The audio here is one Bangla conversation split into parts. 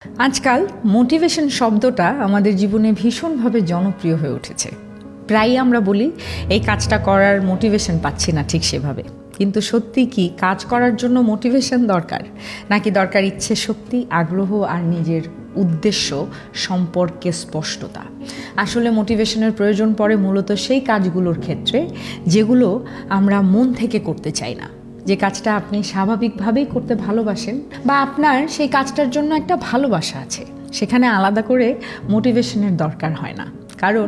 আজকাল মোটিভেশন শব্দটা আমাদের জীবনে ভীষণভাবে জনপ্রিয় হয়ে উঠেছে। প্রায়ই আমরা বলি এই কাজটা করার মোটিভেশন পাচ্ছি না ঠিক সেভাবে। কিন্তু সত্যি কি কাজ করার জন্য মোটিভেশন দরকার, নাকি দরকার ইচ্ছে শক্তি, আগ্রহ আর নিজের উদ্দেশ্য সম্পর্কে স্পষ্টতা? আসলে মোটিভেশনের প্রয়োজন পড়ে মূলত সেই কাজগুলোর ক্ষেত্রে যেগুলো আমরা মন থেকে করতে চাই না, যে কাজটা আপনি স্বাভাবিকভাবেই করতে ভালোবাসেন বা আপনার সেই কাজটার জন্য একটা ভালোবাসা আছে। সেখানে আলাদা করে মোটিভেশনের দরকার হয় না, কারণ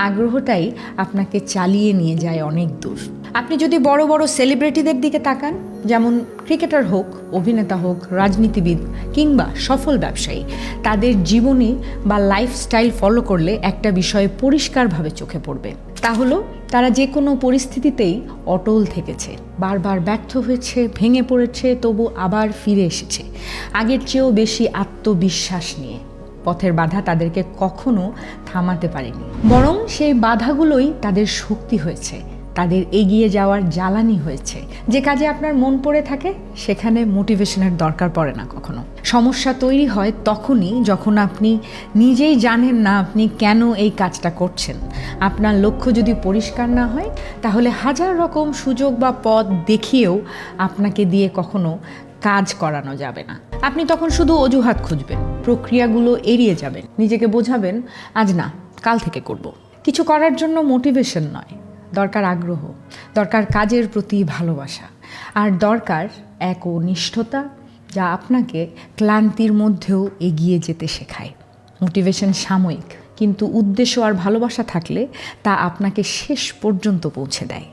আগ্রহটাই আপনাকে চালিয়ে নিয়ে যায় অনেক দূর। আপনি যদি বড় বড় সেলিব্রিটিদের দিকে তাকান, যেমন ক্রিকেটার হোক, অভিনেতা হোক, রাজনীতিবিদ কিংবা সফল ব্যবসায়ী, তাদের জীবনী বা লাইফস্টাইল ফলো করলে একটা বিষয় পরিষ্কারভাবে চোখে পড়বে। তা হলো তারা যে কোনো পরিস্থিতিতেই অটল থেকেছে, বারবার ব্যর্থ হয়েছে, ভেঙে পড়েছে, তবু আবার ফিরে এসেছে আগের চেয়েও বেশি আত্মবিশ্বাস নিয়ে। পথের বাধা তাদেরকে কখনো থামাতে পারেনি, বরং সেই বাধাগুলোই তাদের শক্তি হয়েছে, তাদের এগিয়ে যাওয়ার জ্বালানি হয়েছে। যে কাজে আপনার মন পড়ে থাকে সেখানে মোটিভেশনের দরকার পড়ে না কখনো। সমস্যা তৈরি হয় তখনই যখন আপনি নিজেই জানেন না আপনি কেন এই কাজটা করছেন। আপনার লক্ষ্য যদি পরিষ্কার না হয়, তাহলে হাজার রকম সুযোগ বা পথ দেখিয়েও আপনাকে দিয়ে কখনো কাজ করানো যাবে না। আপনি তখন শুধু অজুহাত খুঁজবেন, প্রক্রিয়াগুলো এড়িয়ে যাবেন, নিজেকে বোঝাবেন আজ না, কাল থেকে করব। কিছু করার জন্য মোটিভেশন নয়, দরকার আগ্রহ, দরকার কাজের প্রতি ভালোবাসা, আর দরকার একনিষ্ঠতা যা আপনাকে ক্লান্তির মধ্যেও এগিয়ে যেতে শেখায়। মোটিভেশন সাময়িক, কিন্তু উদ্দেশ্য আর ভালোবাসা থাকলে তা আপনাকে শেষ পর্যন্ত পৌঁছে দেয়।